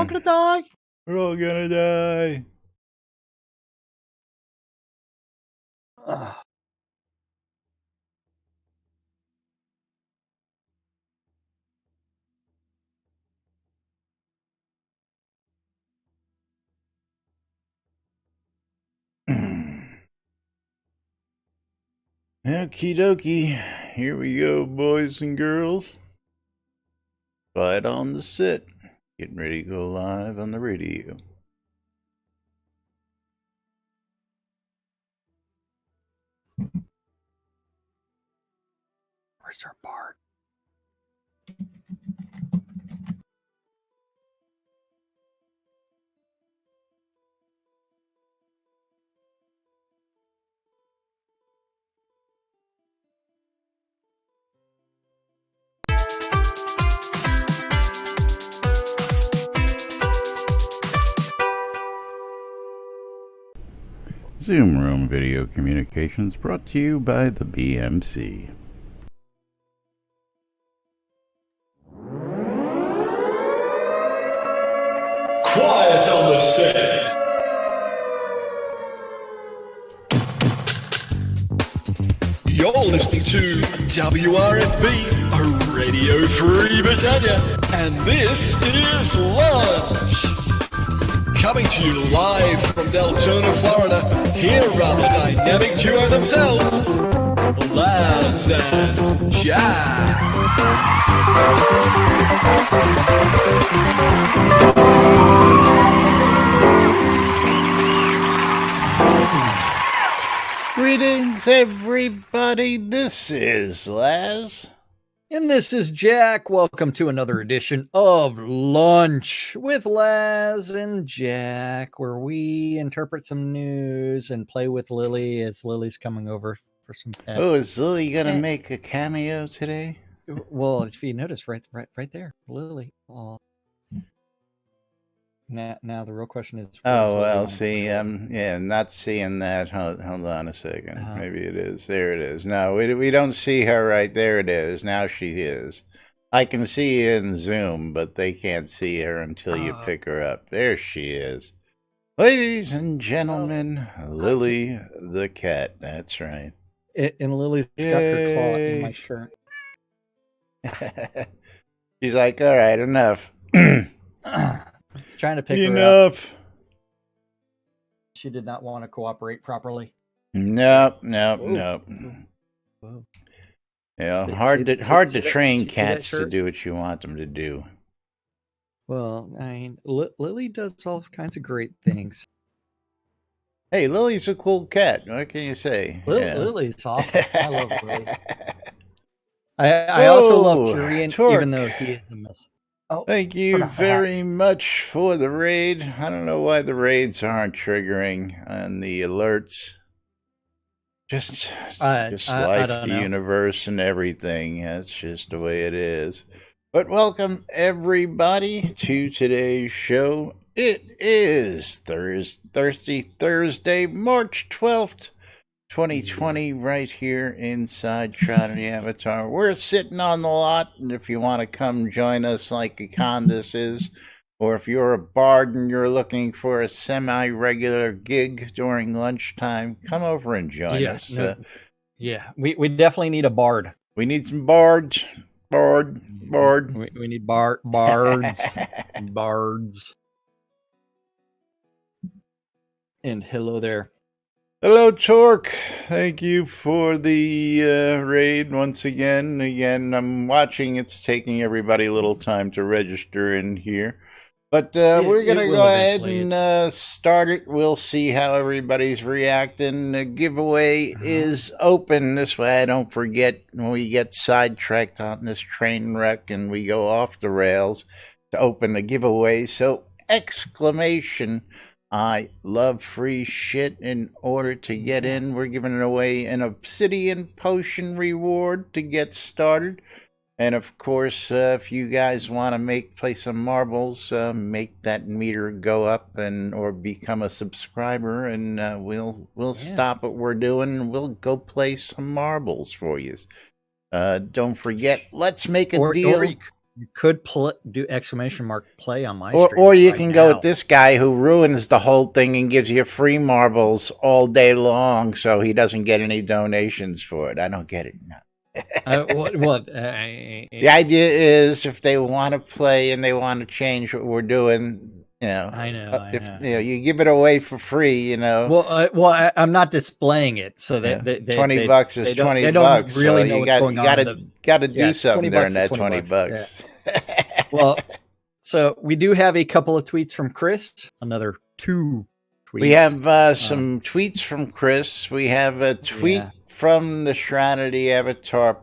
all gonna die. We're all gonna die. Ugh. Okie dokie. Here we go, boys and girls. Right on the set. Getting ready to go live on the radio. Where's our bard? Zoom Room Video Communications brought to you by the BMC. Quiet on the set. You're listening to WRFB, Radio Free Britannia, and this is Lunch. Coming to you live from Deltona, Florida, here are the dynamic duo themselves, Laz and Jack. Greetings, everybody. This is Laz. And this is Jack. Welcome to another edition of Lunch with Laz and Jack, where we interpret some news and play with Lily as Lily's coming over for some pets. Oh, is Lily gonna make a cameo today? Well, if you notice, right there, Lily. Oh. Now the real question is. Oh well, see, yeah, not seeing that. Hold on a second. Maybe it is. There it is. No, we don't see her right there. It is. Now she is. I can see you in Zoom, but they can't see her until you pick her up. There she is. Ladies and gentlemen, Lily the cat. That's right. And Lily's got her claw in my shirt. She's like, all right, enough. It's trying to pick her up. Enough. She did not want to cooperate properly. Nope. Whoa. Yeah, hard to train cats to do what you want them to do. Well, I mean, Lily does all kinds of great things. Hey, Lily's a cool cat. What can you say? Lily's awesome. I love Lily. I also love Tyrion, even though he is a mess. Oh, thank you very much for the raid. I don't know why the raids aren't triggering on the alerts. Just life, the universe, and everything. That's just the way it is. But welcome, everybody, to today's show. It is Thursday, March 12th, 2020, right here inside Shroud of the Avatar. We're sitting on the lot, and if you want to come join us like a Condis is, or if you're a bard and you're looking for a semi-regular gig during lunchtime, come over and join us. We definitely need a bard. We need some bards. Bard. We need bards. Bards. And hello there. Hello, Torque. Thank you for the raid once again. Again, I'm watching. It's taking everybody a little time to register in here. But we're going to go ahead and start it. We'll see how everybody's reacting. The giveaway is open. This way I don't forget when we get sidetracked on this train wreck and we go off the rails to open the giveaway. So, exclamation, I love free shit. In order to get in, we're giving away an obsidian potion reward to get started. And of course, if you guys want to play some marbles, make that meter go up or become a subscriber, and we'll stop what we're doing and we'll go play some marbles for you. Don't forget, let's make a deal. You could do exclamation mark play on my Or stream you right can now. go with this guy who ruins the whole thing and gives you free marbles all day long, so he doesn't get any donations for it. I don't get it. No. The idea is if they want to play and they want to change what we're doing, I know. You give it away for free, Well, I'm not displaying it, so that $20 is $20. They don't really know what's going on. You got to do something during that $20. Yeah. Well, so we do have a couple of tweets from Chris. Another 2 tweets. We have some tweets from Chris. We have a tweet from the Shroud Avatar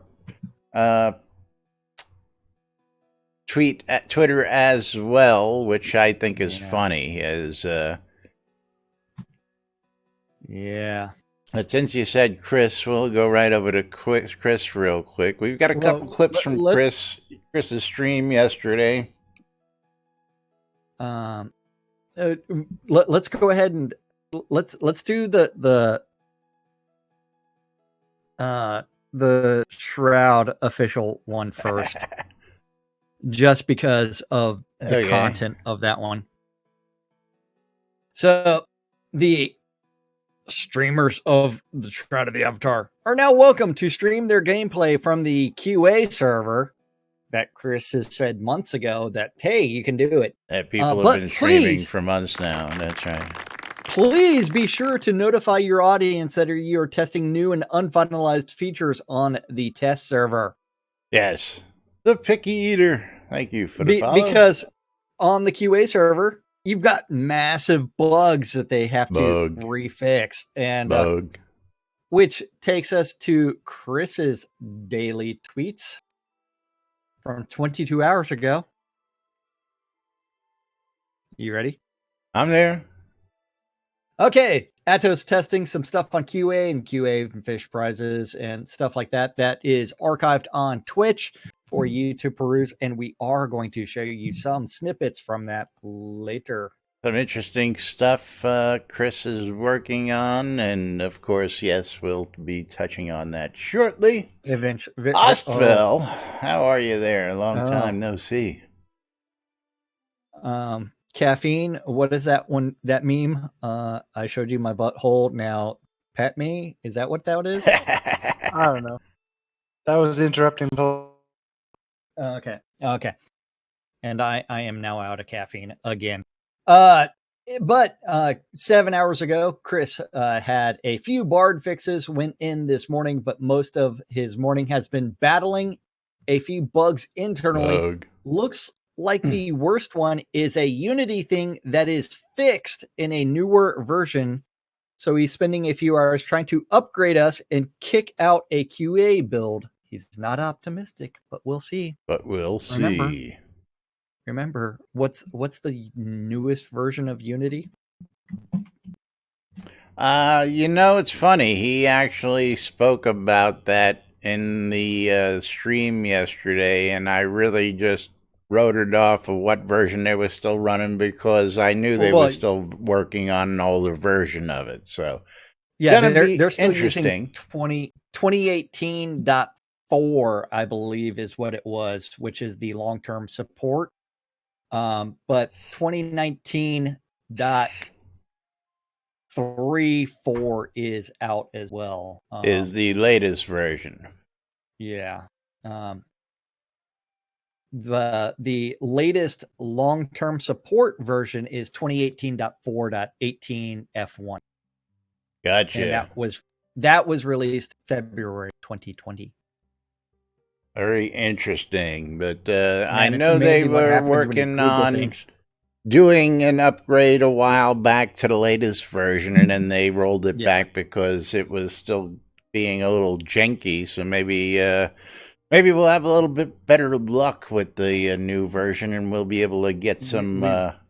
tweet at Twitter as well, which I think is funny. But since you said Chris, we'll go right over to Chris real quick. We've got a couple clips from Chris's stream yesterday. Let's go ahead and let's do the Shroud official one first. Just because of the content of that one. So, the streamers of the Shroud of the Avatar are now welcome to stream their gameplay from the QA server that Chris has said months ago that, hey, you can do it. People have been streaming for months now. That's right. Please be sure to notify your audience that you're testing new and unfinalized features on the test server. Yes. The Picky Eater. Thank you for the follow. Because on the QA server, you've got massive bugs that they have to refix. And which takes us to Chris's daily tweets from 22 hours ago. You ready? I'm there. Okay. Atos testing some stuff on QA and fish prizes and stuff like that. That is archived on Twitch for you to peruse, and we are going to show you some snippets from that later. Some interesting stuff Chris is working on, and of course, yes, we'll be touching on that shortly. Eventually. Ostville, how are you there? A long time no see. Caffeine, what is that one? That meme? I showed you my butthole. Now pet me. Is that what that is? I don't know. That was interrupting. Okay. And I am now out of caffeine again. But 7 hours ago, Chris had a few bard fixes went in this morning, but most of his morning has been battling a few bugs internally. Looks like the worst one is a Unity thing that is fixed in a newer version. So he's spending a few hours trying to upgrade us and kick out a QA build. He's not optimistic, but we'll see. Remember, what's the newest version of Unity? It's funny. He actually spoke about that in the stream yesterday, and I really just wrote it off of what version they were still running because I knew they were still working on an older version of it. So yeah, they're still using 2018.4, I believe, is what it was, which is the long-term support. But 2019.3.4 is out as well. Is the latest version. Yeah. The latest long-term support version is 2018.4.18 F1. Gotcha. And that was released February 2020. Very interesting, but I know they were working on doing an upgrade a while back to the latest version, and then they rolled it back because it was still being a little janky. So maybe we'll have a little bit better luck with the new version, and we'll be able to get some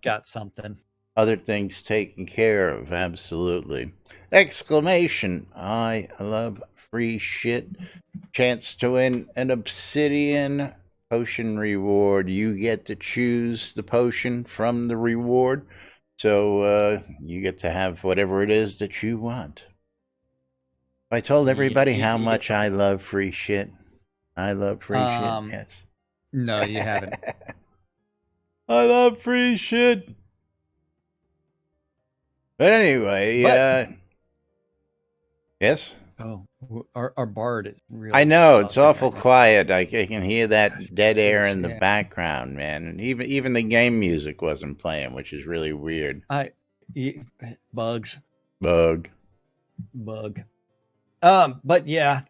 got something other things taken care of. Absolutely! Exclamation! I love free shit. Chance to win an obsidian potion reward. You get to choose the potion from the reward, so you get to have whatever it is that you want. I told everybody how much I love free shit. I love free shit, yes. No, you haven't. I love free shit. But anyway, yes? Oh, our bard is really. I know, it's sucking awful right now. quiet. I can hear that dead air in the Yeah. background, man. And even the game music wasn't playing, which is really weird. Bugs. Bug. But yeah,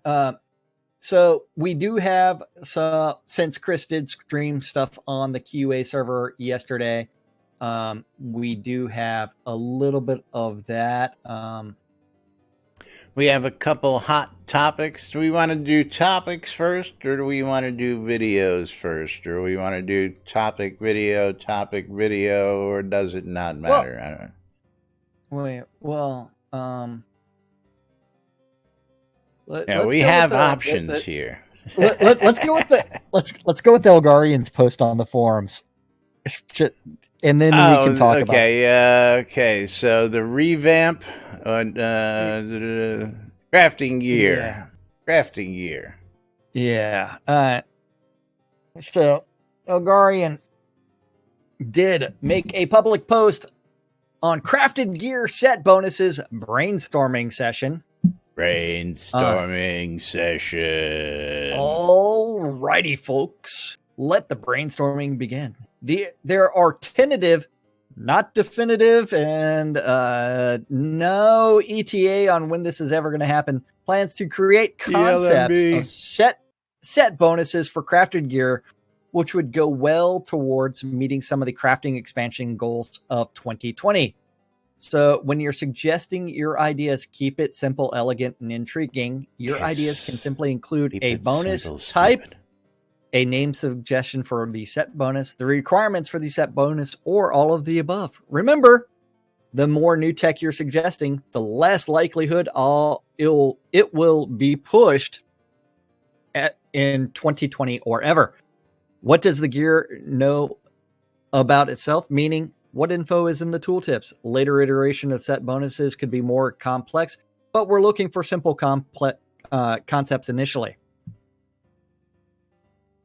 so we do have since Chris did stream stuff on the QA server yesterday, we do have a little bit of that. We have a couple hot topics. Do we want to do topics first, or do we want to do videos first, or do we want to do topic, video, or does it not matter? I don't know. Wait, well, We have options here. Let's go with let's go with Elgarian's post on the forums, and then we can talk about. Okay. So the revamp on crafting gear. Crafting gear. Yeah. So Elgarian did make a public post on crafted gear set bonuses brainstorming session. Brainstorming session. Alrighty, folks. Let the brainstorming begin. There are tentative, not definitive, and no ETA on when this is ever going to happen. Plans to create concepts of set bonuses for crafted gear, which would go well towards meeting some of the crafting expansion goals of 2020. So when you're suggesting your ideas, keep it simple, elegant, and intriguing. Your ideas can simply include a bonus type, a name suggestion for the set bonus, the requirements for the set bonus, or all of the above. Remember, the more new tech you're suggesting, the less likelihood it will be pushed in 2020 or ever. What does the gear know about itself? Meaning, what info is in the tooltips? Later iteration of set bonuses could be more complex, but we're looking for simple concepts initially.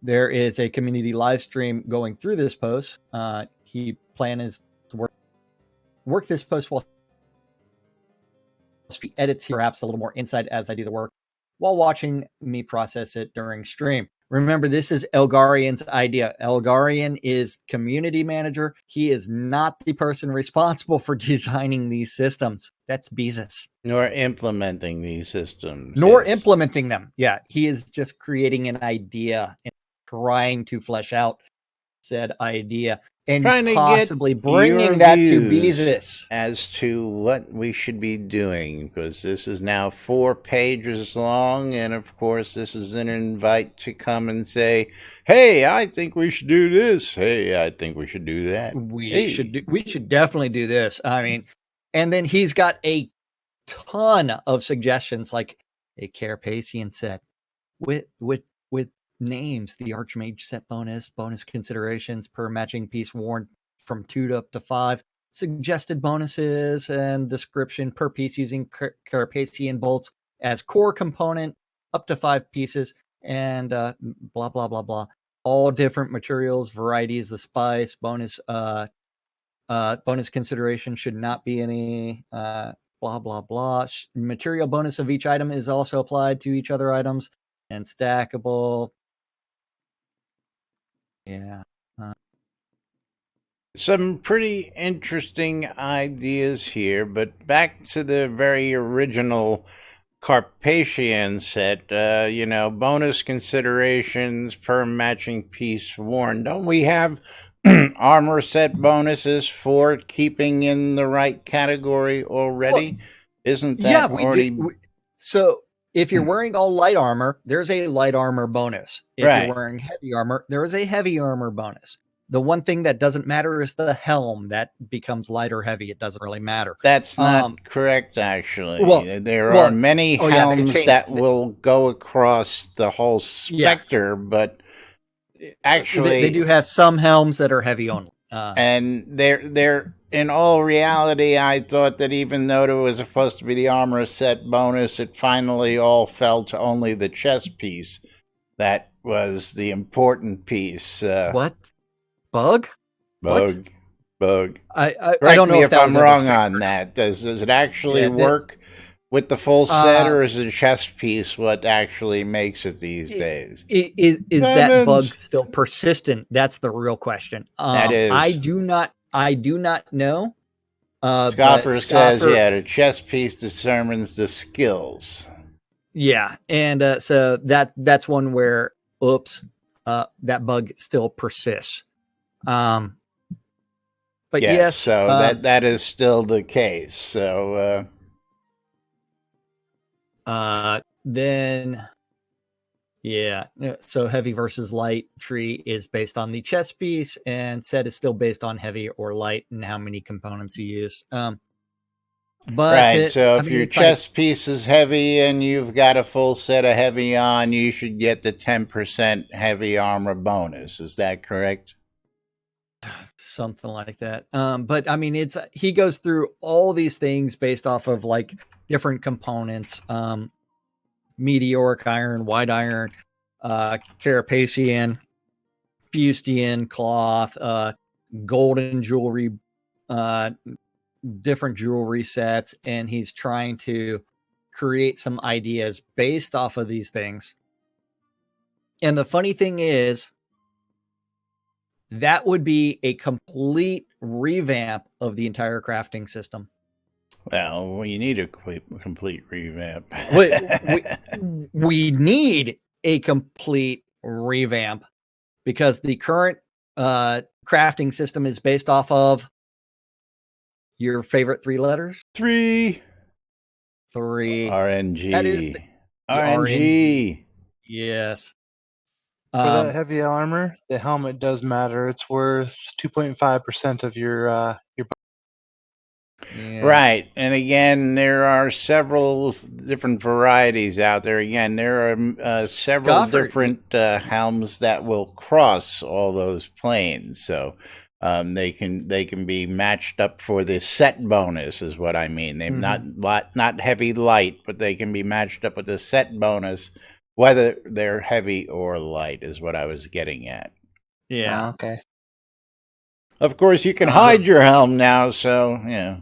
There is a community live stream going through this post. Plan is to work this post while she edits perhaps a little more insight as I do the work while watching me process it during stream. Remember, this is Elgarian's idea. Elgarian is community manager. He is not the person responsible for designing these systems. That's Beezus. Nor implementing these systems. Implementing them. Yeah, he is just creating an idea and trying to flesh out said idea and possibly bringing that to Beezus as to what we should be doing, because this is now 4 pages long, and of course this is an invite to come and say, hey, I think we should do this. Hey, I think we should do that. We should definitely do this. I mean, and then he's got a ton of suggestions, like a Carapacian set with names, the Archmage set bonus considerations per matching piece worn from 2 to up to 5, suggested bonuses and description per piece using Carapacian bolts as core component, up to 5 pieces, and blah blah blah blah. All different materials, varieties, the spice bonus consideration should not be any blah blah blah. Material bonus of each item is also applied to each other items and stackable. Yeah. Some pretty interesting ideas here, but back to the very original Carpathian set, bonus considerations per matching piece worn. Don't we have armor set bonuses for keeping in the right category already? Well, isn't that already... So if you're wearing all light armor, there's a light armor bonus. If you're wearing heavy armor, there is a heavy armor bonus. The one thing that doesn't matter is the helm. That becomes light or heavy. It doesn't really matter. That's not correct, actually. There are many helms that will go across the whole specter, but actually... They do have some helms that are heavy only. And they're in all reality, I thought that even though it was supposed to be the armor set bonus, it finally all fell to only the chest piece that was the important piece. What? Bug? Bug. I Correct don't know me if if that I'm was ever wrong on figured. that. Does it actually Yeah, work with the full set, Uh, or is the chess piece what actually makes it these days? Is that Diamonds! bug still persistent? That's the real question. That I is. do not know. But Scoffer says, Scoffer, yeah, the chess piece determines the skills. yeah, and so that's one where, oops, that bug still persists. But yes, so that is still the case. So then, yeah, so heavy versus light tree is based on the chess piece, and set is still based on heavy or light and how many components you use. But right. So if your it's like chess piece is heavy and you've got a full set of heavy on, you should get the 10% heavy armor bonus. Is that correct? something like that. But I mean, he goes through all these things based off of like different components. Meteoric iron, white iron, carapacian, fustian cloth, golden jewelry, different jewelry sets, and he's trying to create some ideas based off of these things. And the funny thing is, that would be a complete revamp of the entire crafting system. Well, you need a complete revamp. we need a complete revamp because the current crafting system is based off of your favorite 3 letters. 3 RNG. That is the RNG. Yes. For that heavy armor, the helmet does matter. It's worth 2.5% of your. Yeah. Right. And again, there are several different varieties out there. Again, there are several different helms that will cross all those planes. So they can be matched up for the set bonus is what I mean. They're not heavy light, but they can be matched up with the set bonus, whether they're heavy or light is what I was getting at. Yeah. Oh, okay. Of course, you can hide your helm now, so, yeah.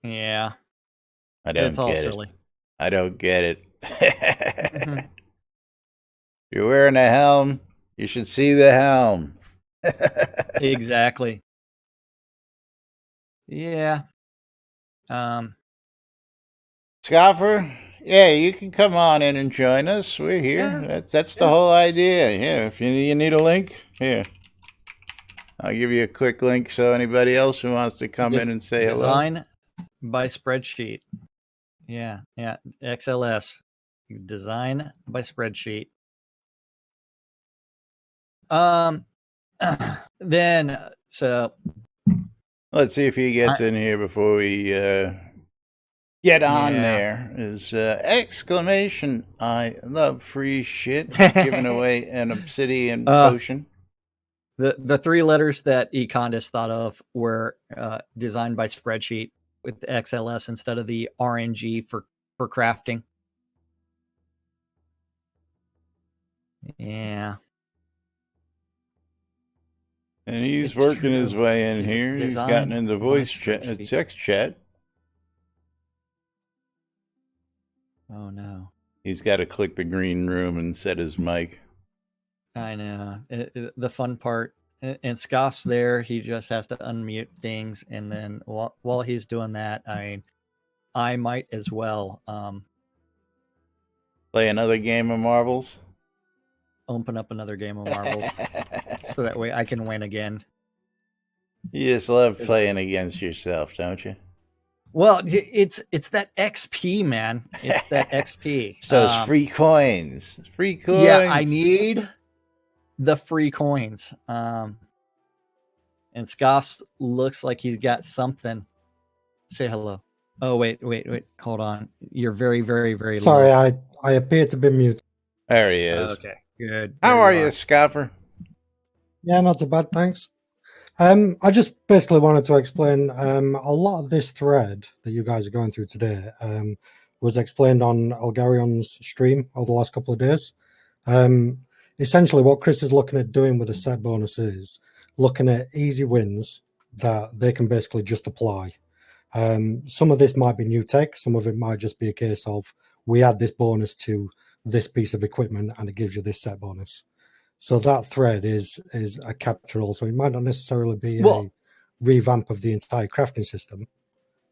Yeah. I don't it's all get it. silly. I don't get it. You're wearing a helm, you should see the helm. Exactly. Yeah. Scoffer, yeah, you can come on in and join us. We're here. Yeah. That's the whole idea. Yeah, if you need a link, here. I'll give you a quick link so anybody else who wants to come in and say hello. Design by spreadsheet. Yeah. XLS. Design by spreadsheet. Then so let's see if he gets in here before we get on. There is exclamation, I love free shit, giving away an obsidian potion. The 3 letters that Econdis thought of were designed by spreadsheet with the XLS instead of the RNG for crafting. Yeah. And he's working his way in here. He's gotten into voice chat, text chat. Oh no. He's got to click the green room and set his mic. I know. The fun part, and Scoff's there, he just has to unmute things, and then while he's doing that, I might as well play another game of marbles. Open up another game of marbles so that way I can win again. You just love playing against yourself, don't you? Well, it's that XP, man. It's that XP. It's those free coins. Free coins. Yeah, I need the free coins. And Scoffs looks like he's got something. Say hello. Oh, wait. Hold on. You're very, very, very low. Sorry, I appear to be muted. There he is. Okay, good. How are you, Scoffer? Yeah, not too bad, thanks. I just basically wanted to explain a lot of this thread that you guys are going through today was explained on Algarion's stream over the last couple of days. essentially what Chris is looking at doing with the set bonus is looking at easy wins that they can basically just apply. Some of this might be new tech, some of it might just be a case of we add this bonus to this piece of equipment and it gives you this set bonus. So that thread is a capture also. It might not necessarily be a revamp of the entire crafting system.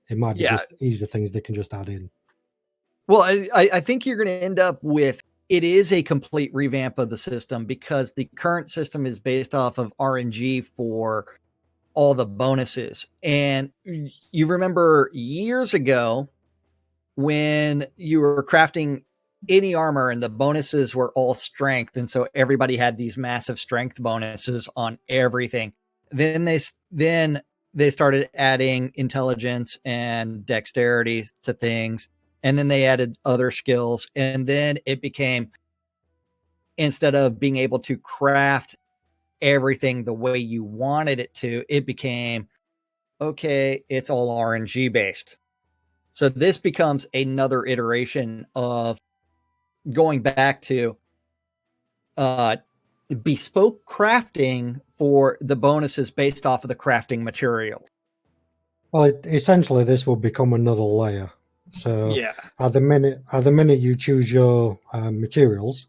It might be just easy things they can just add in. Well, I think you're going to end up with, it is a complete revamp of the system because the current system is based off of RNG for all the bonuses. And you remember years ago when you were crafting any armor and the bonuses were all strength. And so everybody had these massive strength bonuses on everything. Then they started adding intelligence and dexterity to things. And then they added other skills. And then it became, instead of being able to craft everything the way you wanted it to, it became, okay, it's all RNG based. So this becomes another iteration of going back to bespoke crafting for the bonuses based off of the crafting materials. Well, essentially, this will become another layer. So at the minute you choose your materials,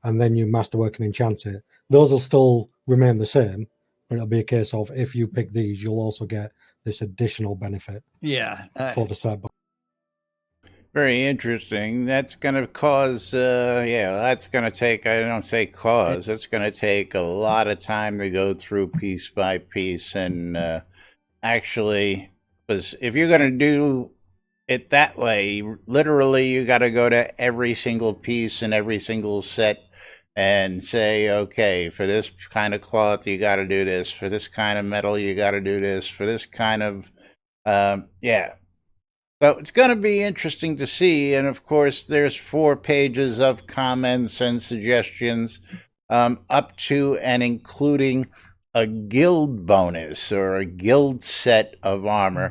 and then you masterwork and enchant it, those will still remain the same. But it'll be a case of if you pick these, you'll also get this additional benefit. For the set. Very interesting. That's going to cause, that's going to take, it's going to take a lot of time to go through piece by piece. And actually, because if you're going to do it that way, literally you got to go to every single piece and every single set and say, okay, for this kind of cloth, you got to do this. For this kind of metal, you got to do this. For this kind of, So it's going to be interesting to see. And of course, there's 4 pages of comments and suggestions up to and including a guild bonus or a guild set of armor.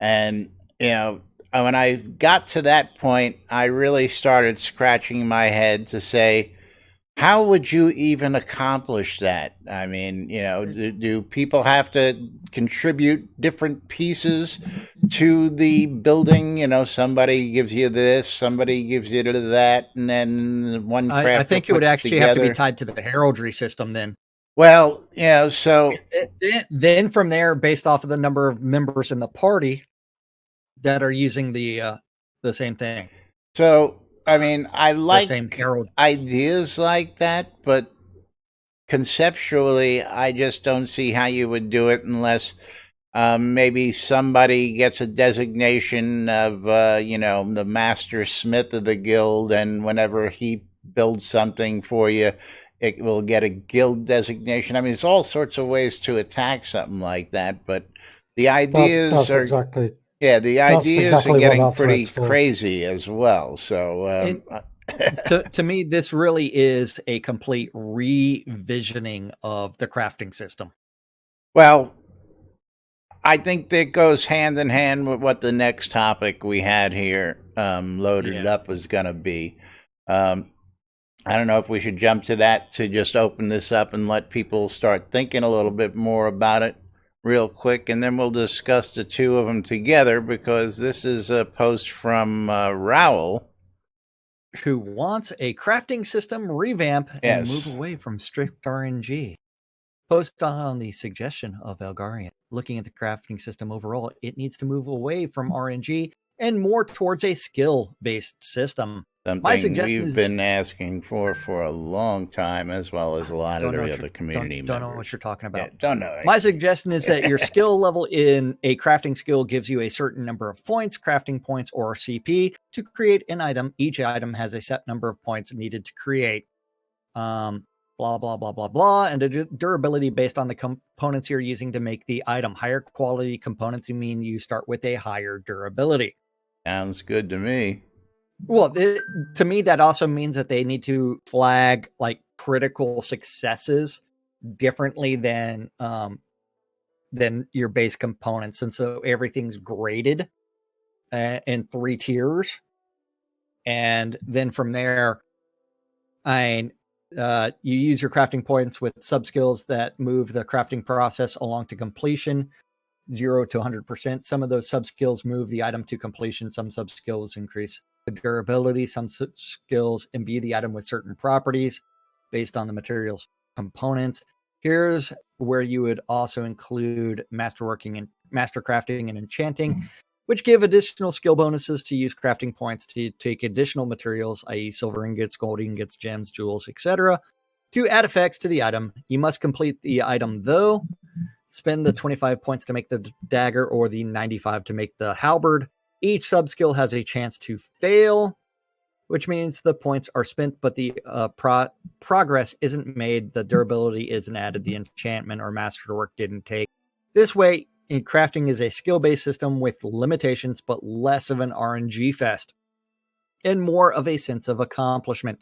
And, when I got to that point, I really started scratching my head to say, how would you even accomplish that? I mean, do people have to contribute different pieces to the building? Somebody gives you this, somebody gives you that, and then one crafter I think it would actually have to be tied to the heraldry system then. Well, so... Then from there, based off of the number of members in the party that are using the same thing. So... I mean, I like ideas like that, but conceptually, I just don't see how you would do it unless maybe somebody gets a designation of, the master smith of the guild, and whenever he builds something for you, it will get a guild designation. I mean, there's all sorts of ways to attack something like that, but the ideas are... Exactly. Yeah, the ideas are getting pretty crazy as well. So, to me, this really is a complete revisioning of the crafting system. Well, I think that goes hand in hand with what the next topic we had here loaded up was going to be. I don't know if we should jump to that to just open this up and let people start thinking a little bit more about it real quick, and then we'll discuss the 2 of them together, because this is a post from Raoul, who wants a crafting system revamp and move away from strict RNG. Post on the suggestion of Elgarian. Looking at the crafting system overall, it needs to move away from RNG and more towards a skill-based system. Something we've been asking for a long time, as well as a lot of the other community members. Don't know what you're talking about. Yeah, don't know. My suggestion is that your skill level in a crafting skill gives you a certain number of points, crafting points, or CP to create an item. Each item has a set number of points needed to create. Blah, blah, blah, blah, blah. And a durability based on the components you're using to make the item. Higher quality components mean you start with a higher durability. Sounds good to me. Well, to me, that also means that they need to flag like critical successes differently than your base components. And so everything's graded in 3 tiers. And then from there, You use your crafting points with sub-skills that move the crafting process along to completion, 0 to 100%. Some of those sub-skills move the item to completion. Some sub-skills increase the durability. Some skills imbue the item with certain properties based on the material's components. Here's where you would also include masterworking and master crafting and enchanting, which give additional skill bonuses to use crafting points to take additional materials, i.e. silver ingots, gold ingots, gems, jewels, etc., to add effects to the item. You must complete the item, though. Spend the 25 points to make the dagger or the 95 to make the halberd. Each sub-skill has a chance to fail, which means the points are spent, but the progress isn't made. The durability isn't added. The enchantment or masterwork didn't take. This way, crafting is a skill-based system with limitations, but less of an RNG fest and more of a sense of accomplishment.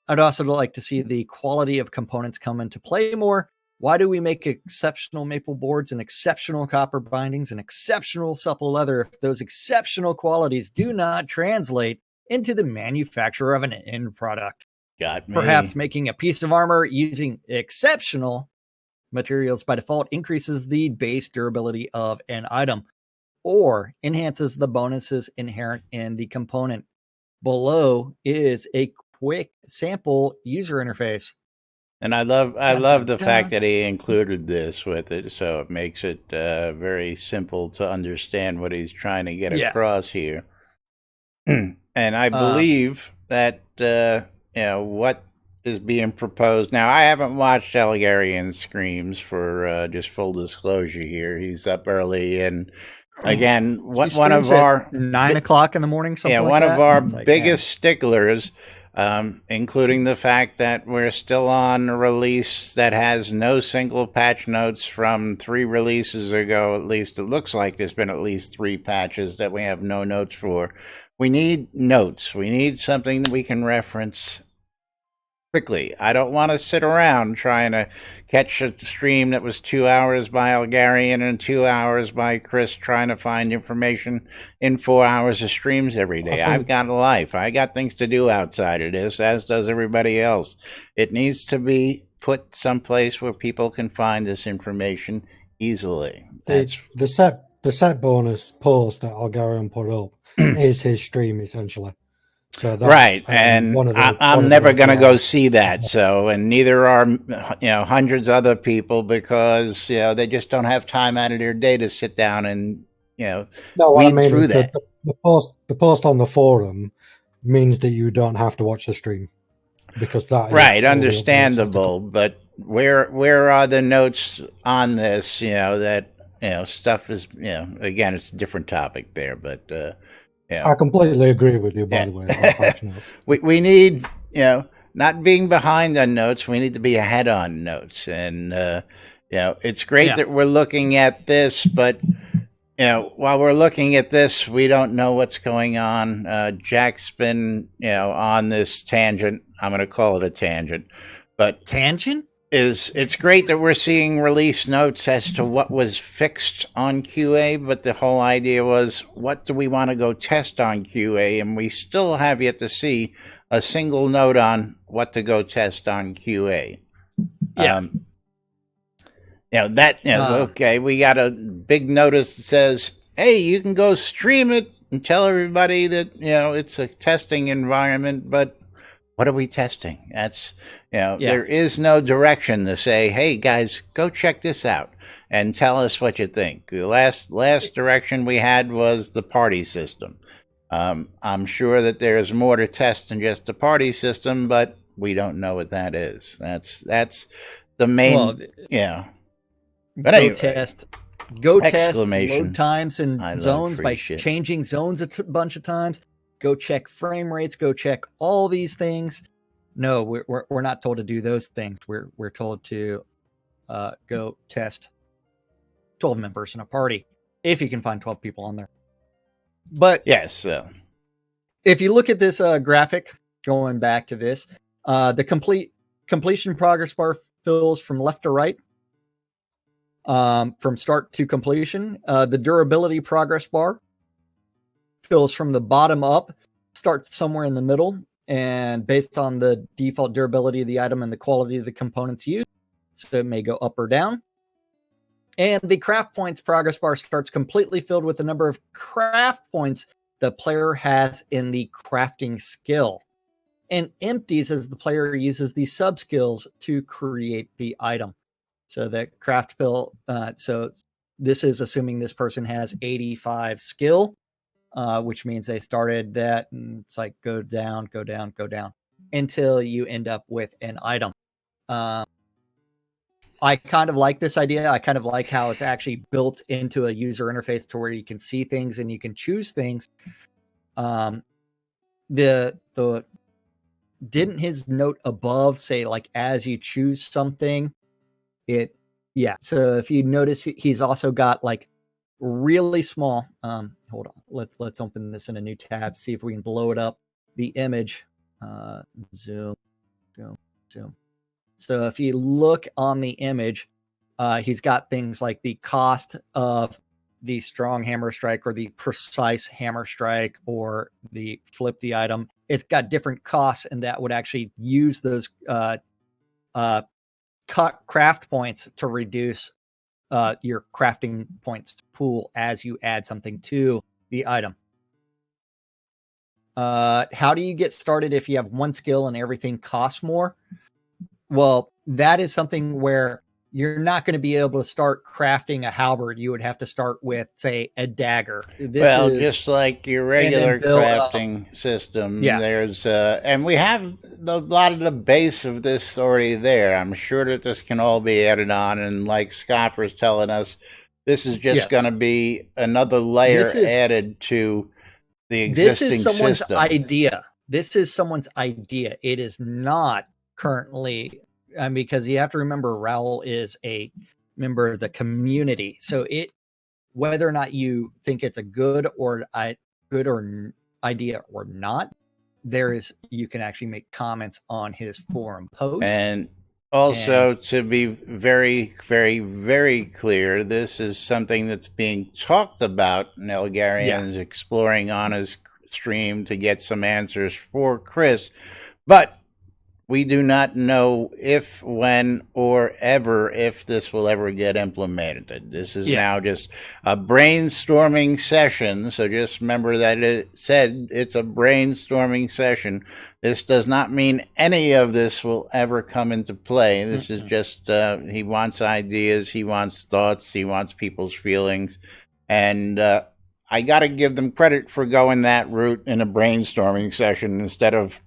I'd also like to see the quality of components come into play more. Why do we make exceptional maple boards and exceptional copper bindings and exceptional supple leather if those exceptional qualities do not translate into the manufacture of an end product? Got me. Perhaps making a piece of armor using exceptional materials by default increases the base durability of an item or enhances the bonuses inherent in the component. Below is a quick sample user interface. And I love the fact that he included this with it, so it makes it very simple to understand what he's trying to get across here. And I believe that what is being proposed now. I haven't watched Elgarian Screams for just full disclosure here. He's up early, and again, one of our 9 o'clock in the morning. One of our biggest sticklers. Including the fact that we're still on a release that has no single patch notes from 3 releases ago. At least it looks like there's been at least 3 patches that we have no notes for. We need notes. We need something that we can reference quickly. I don't want to sit around trying to catch a stream that was 2 hours by Elgarian and 2 hours by Chris trying to find information in 4 hours of streams every day. I've got a life. I got things to do outside of this, as does everybody else. It needs to be put someplace where people can find this information easily. The set bonus post that Elgarian put up is his stream, essentially. So that's, right, and I'm never going to go see that. So, and neither are hundreds of other people because they just don't have time out of their day to sit down and weed through that. The post on the forum means that you don't have to watch the stream because that right, understandable. But where are the notes on this? That stuff is again, it's a different topic there, but. I completely agree with you, by the way. we need, not being behind on notes, we need to be ahead on notes. And, it's great that we're looking at this, but, while we're looking at this, we don't know what's going on. Jack's been, on this tangent. I'm going to call it a tangent. But tangent? It's great that we're seeing release notes as to what was fixed on QA, but the whole idea was, what do we want to go test on QA? And we still have yet to see a single note on what to go test on QA. Yeah. Okay, we got a big notice that says, hey, you can go stream it and tell everybody that, it's a testing environment, but what are we testing? That's, there is no direction to say, hey, guys, go check this out and tell us what you think. The last direction we had was the party system. I'm sure that there's more to test than just the party system, but we don't know what that is. That's the main, But go anyway, test load times and zones by changing zones a bunch of times. Go check frame rates. Go check all these things. No, we're not told to do those things. We're told to go test 12 members in a party if you can find 12 people on there. But yes, if you look at this graphic, going back to this, the completion progress bar fills from left to right, from start to completion. The durability progress bar fills from the bottom up, starts somewhere in the middle, and based on the default durability of the item and the quality of the components used, so it may go up or down. And the craft points progress bar starts completely filled with the number of craft points the player has in the crafting skill, and empties as the player uses the sub skills to create the item. So that craft bill, so this is assuming this person has 85 skill, which means they started that, and it's like go down, go down, go down until you end up with an item. I kind of like this idea. I kind of like how it's actually built into a user interface to where you can see things and you can choose things. Didn't his note above say like as you choose something, so if you notice, he's also got like really small. Hold on, let's open this in a new tab, see if we can blow it up. The image, zoom. So if you look on the image, he's got things like the cost of the strong hammer strike or the precise hammer strike or the flip the item. It's got different costs, and that would actually use those craft points to reduce your crafting points pool as you add something to the item. How do you get started if you have one skill and everything costs more? Well, that is something where you're not going to be able to start crafting a halberd. You would have to start with, say, a dagger. Just like your regular crafting system. Yeah. There's and we have a lot of the base of this already there. I'm sure that this can all be added on, and like Scoffer's telling us, this is just going to be another layer added to the existing system. This is someone's idea. This is someone's idea. It is not currently, because you have to remember Raoul is a member of the community, so whether or not you think it's a good idea or not, you can actually make comments on his forum post. And also, to be very, very, very clear, this is something that's being talked about, and Elgarian is exploring on his stream to get some answers for Chris, but we do not know if, when, or ever if this will ever get implemented. This is now just a brainstorming session, so just remember that it said it's a brainstorming session. This does not mean any of this will ever come into play. This is just, he wants ideas, he wants thoughts, he wants people's feelings, and I got to give them credit for going that route in a brainstorming session instead of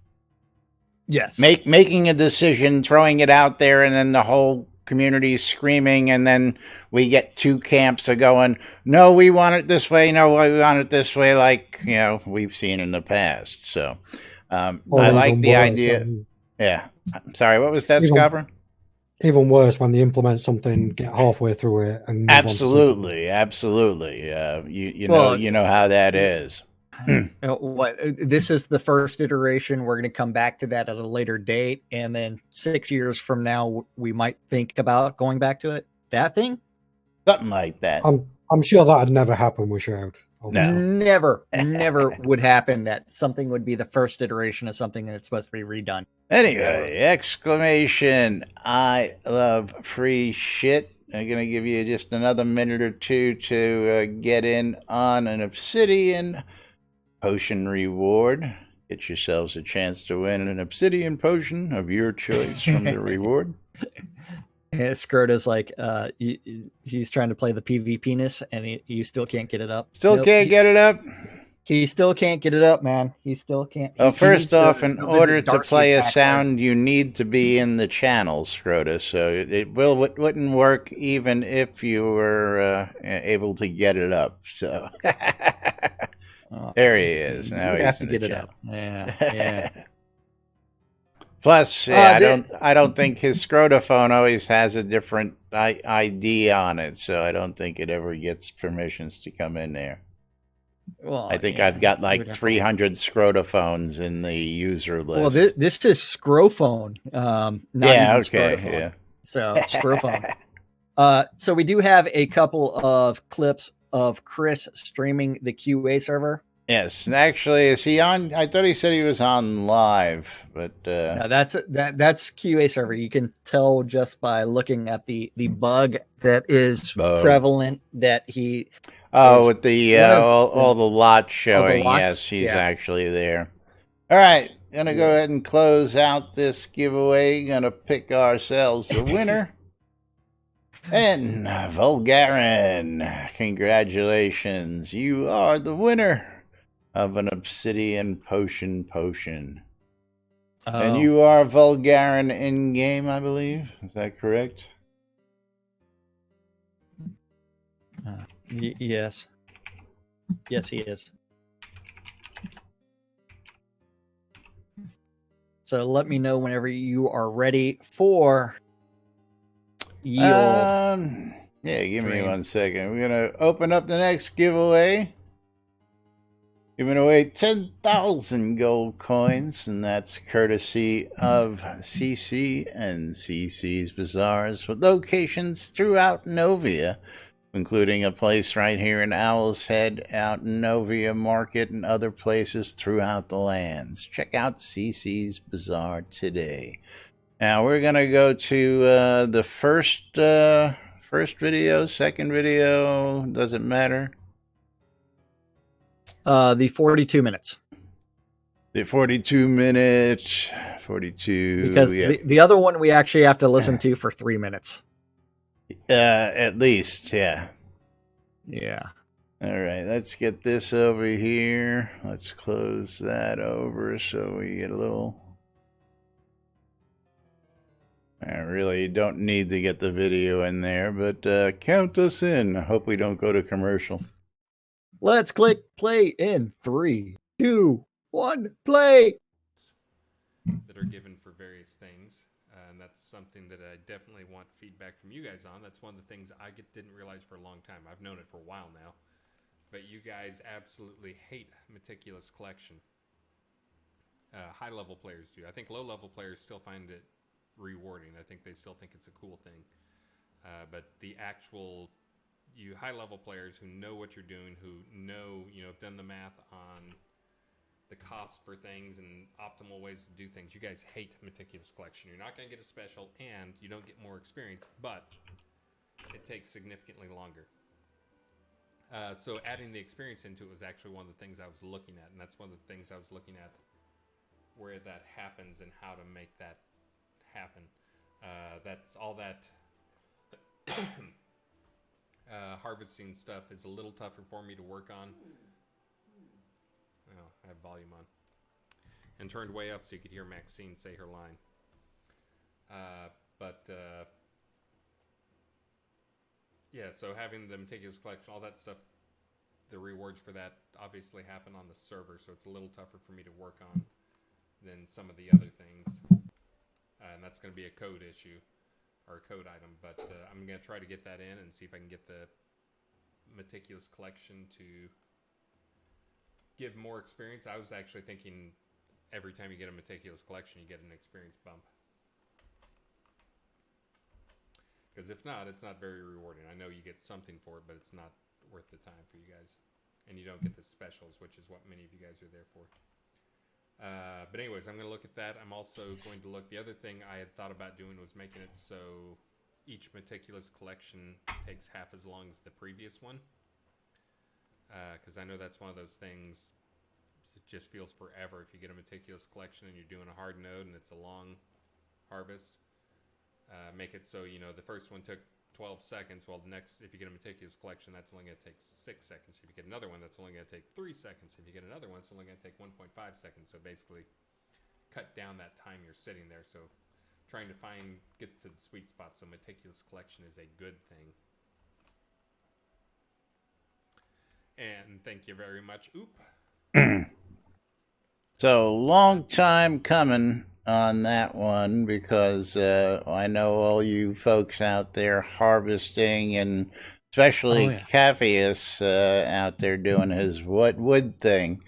making a decision, throwing it out there, and then the whole community screaming, and then we get two camps of going, no, we want it this way, no, we want it this way, like, we've seen in the past. So I like the idea. Yeah. I'm sorry, what was that, Scoffer? Even worse when they implement something, get halfway through it, and absolutely. You know how that is. This is the first iteration. We're going to come back to that at a later date, and then 6 years from now, we might think about going back to it. That thing, something like that. I'm sure that'd never happen with Shroud. No. Never would happen that something would be the first iteration of something that's supposed to be redone. Anyway, exclamation! I love free shit. I'm going to give you just another minute or two to get in on an Obsidian potion reward. Get yourselves a chance to win an Obsidian potion of your choice from the reward. And Scrota's like, he's trying to play the PvP-ness, and you still can't get it up. Can't get it up? He still can't get it up, man. He still can't. Well, first off, in order to play a sound, you need to be in the channel, Scrota, so it wouldn't work even if you were able to get it up. So there he is. Now he's in the channel. Yeah. Plus, I don't think his Scrotaphone always has a different ID on it, so I don't think it ever gets permissions to come in there. Well, I think I've got like 300 Scrotaphones in the user list. Well, this is Scrophone. Yeah. So Scrophone. So we do have a couple of clips of Chris streaming the QA server. Yes, actually, is he on? I thought he said he was on live, but No, that's QA server. You can tell just by looking at the bug that is prevalent that he. With the all the lots showing, yes, he's actually there. All right, gonna go ahead and close out this giveaway. Gonna pick ourselves the winner. And Vulgarin, congratulations, you are the winner of an obsidian potion. And you are Vulgarin in game, I believe. Is that correct? Yes. Yes, he is. So let me know whenever you are ready for yield. Yeah, give me 1 second. We're gonna open up the next giveaway. Giving away 10,000 gold coins, and that's courtesy of CC and CC's Bazaars with locations throughout Novia, including a place right here in Owl's Head, out in Novia Market, and other places throughout the lands. Check out CC's Bazaar today. Now we're gonna go to the first video, second video, doesn't matter. The 42 minutes. The 42 minutes, 42. Because the other one we actually have to listen to for 3 minutes. At least, yeah. Yeah. All right, let's get this over here. Let's close that over so we get a little... I really don't need to get the video in there, but count us in. I hope we don't go to commercial. Let's click play in 3, 2, 1, play! That are given for various things, and that's something that I definitely want feedback from you guys on. That's one of the things I didn't realize for a long time. I've known it for a while now, but you guys absolutely hate meticulous collection. High-level players do. I think low-level players still find it rewarding. I think they still think it's a cool thing, but the actual you high-level players who know what you're doing, who know, have done the math on the cost for things and optimal ways to do things. You guys hate meticulous collection. You're not going to get a special, and you don't get more experience, but it takes significantly longer. So adding the experience into it was actually one of the things I was looking at, and that's one of the things I was looking at where that happens and how to make that happen. That's all that harvesting stuff is a little tougher for me to work on. Oh, I have volume on. And turned way up so you could hear Maxine say her line. Yeah, so having the meticulous collection, all that stuff, the rewards for that obviously happen on the server, so it's a little tougher for me to work on than some of the other things. And that's going to be a code issue, or a code item, but I'm going to try to get that in and see if I can get the meticulous collection to give more experience. I was actually thinking every time you get a meticulous collection, you get an experience bump. Because if not, it's not very rewarding. I know you get something for it, but it's not worth the time for you guys. And you don't get the specials, which is what many of you guys are there for. But anyways, I'm going to look at that. I'm also going to look... The other thing I had thought about doing was making it so each meticulous collection takes half as long as the previous one. Because I know that's one of those things... It just feels forever if you get a meticulous collection and you're doing a hard node and it's a long harvest. Make it so, the first one took 12 seconds. Well, the next, if you get a meticulous collection, that's only going to take 6 seconds. If you get another one, that's only going to take 3 seconds. If you get another one, it's only going to take 1.5 seconds. So basically, cut down that time you're sitting there. So trying to get to the sweet spot. So meticulous collection is a good thing. And thank you very much. Oop. So, long time coming on that one, because I know all you folks out there harvesting, and especially Cavius out there doing his wood thing,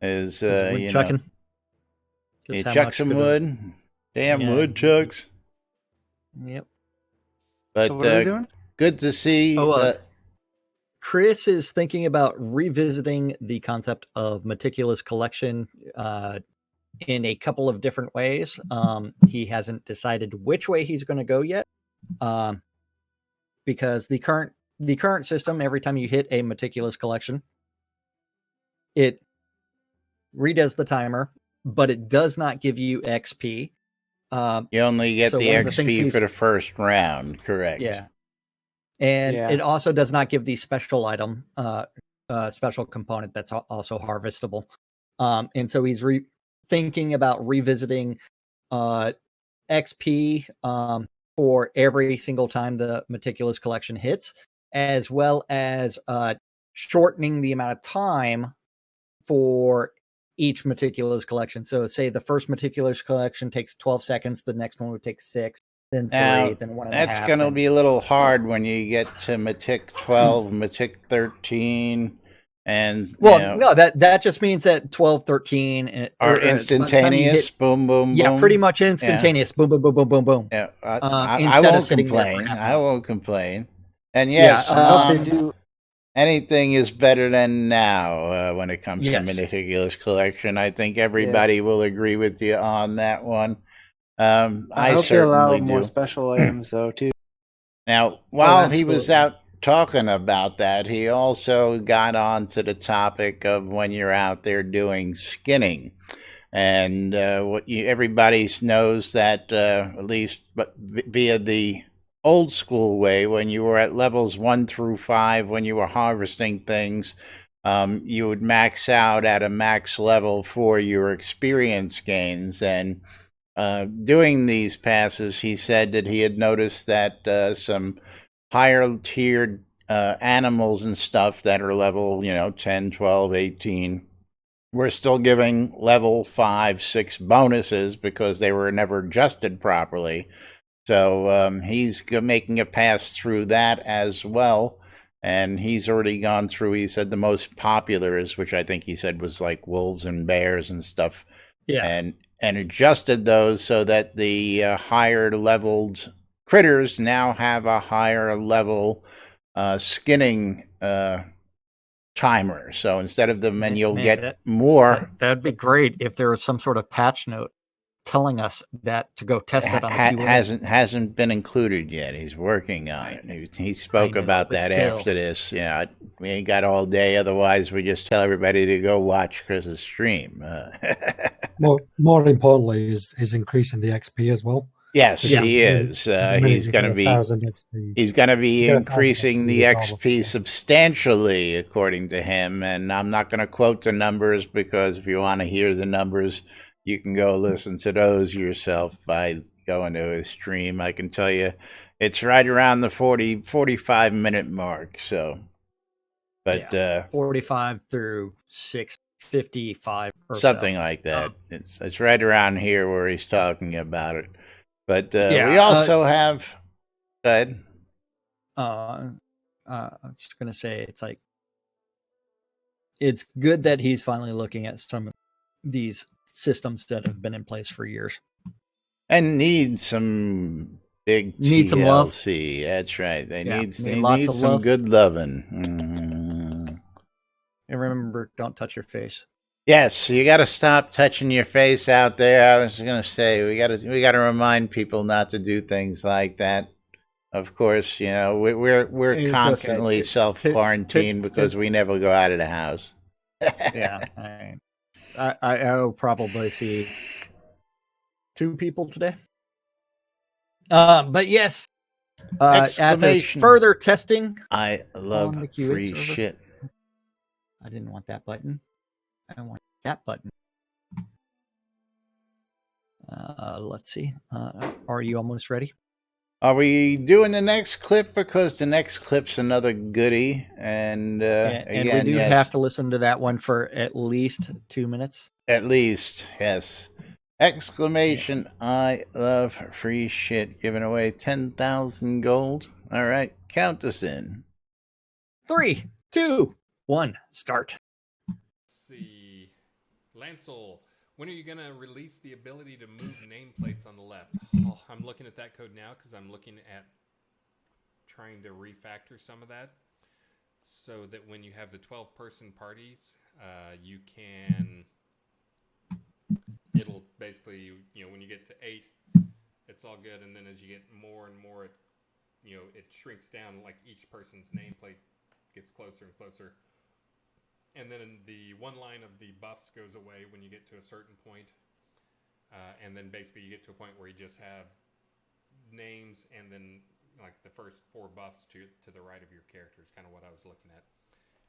is chucking. He chucks some wood. Damn wood chucks. Yep. But so what are they doing? Good to see. Chris is thinking about revisiting the concept of meticulous collection in a couple of different ways. He hasn't decided which way he's going to go yet, because the current system, every time you hit a meticulous collection, it redoes the timer, but it does not give you XP. You only get the XP for the first round, correct? Yeah. And it also does not give the special item, special component that's also harvestable. And so he's thinking about revisiting XP for every single time the meticulous collection hits, as well as shortening the amount of time for each meticulous collection. So say the first meticulous collection takes 12 seconds, the next one would take 6. Then 3, then 1.5. That's going to be a little hard when you get to Matic 12, Matic 13, and no, that just means that 12, 13 are instantaneous. Boom, boom, boom. Yeah, pretty much instantaneous. Boom, boom, boom, boom, boom, boom. Yeah, I won't complain. I won't complain. And yes, anything is better than now when it comes to meticulous collection. I think everybody will agree with you on that one. I hope they allow more special items, though, too. Now, while he was out talking about that, he also got on to the topic of when you're out there doing skinning. And everybody knows that, at least via the old school way, when you were at levels 1 through 5, when you were harvesting things, you would max out at a max level for your experience gains. And doing these passes, he said that he had noticed that some higher tiered animals and stuff that are level 10, 12, 18 were still giving level 5, 6 bonuses because they were never adjusted properly. So he's making a pass through that as well, and he's already gone through, he said, the most popular is, which I think he said was like wolves and bears and stuff, and adjusted those so that the higher leveled critters now have a higher level skinning timer. So instead of them, and you'll get more. That'd be great if there was some sort of patch note telling us that to go test that on the QA. Hasn't been included yet. He's working on it. He spoke about that after this. Yeah, we ain't got all day. Otherwise, we just tell everybody to go watch Chris's stream. More importantly, is increasing the XP as well. Yes, he is. He's going to be. He's going to be increasing the XP substantially, according to him. And I'm not going to quote the numbers because if you want to hear the numbers, you can go listen to those yourself by going to his stream. I can tell you, it's right around the 45 minute mark. So, but 45 through 6:55 or something like that. It's right around here where he's talking about it. But we also have. Go ahead. I was just gonna say it's good that he's finally looking at some of these systems that have been in place for years and need some big TLC. Some love. That's right. They need some good loving. Mm-hmm. And remember, don't touch your face. Yes, you got to stop touching your face out there. I was going to say we got to remind people not to do things like that. Of course, we're constantly self-quarantined because we never go out of the house. Yeah, I will probably see 2 people today. But yes, as further testing. I love free shit. I didn't want that button. I want that button. Let's see. Are you almost ready? Are we doing the next clip? Because the next clip's another goodie. And again, we do have to listen to that one for at least 2 minutes. At least, yes. Exclamation, I love free shit. Giving away 10,000 gold. All right, count us in. 3, 2, 1, start. Lancel, when are you going to release the ability to move nameplates on the left? Oh, I'm looking at that code now because I'm looking at trying to refactor some of that. so that when you have the 12-person parties, you can. It'll basically, when you get to 8, it's all good, and then as you get more and more, it shrinks down. Like each person's nameplate gets closer and closer, and then the one line of the buffs goes away when you get to a certain point, and then basically you get to a point where you just have names and then like the first 4 buffs to the right of your character is kind of what I was looking at,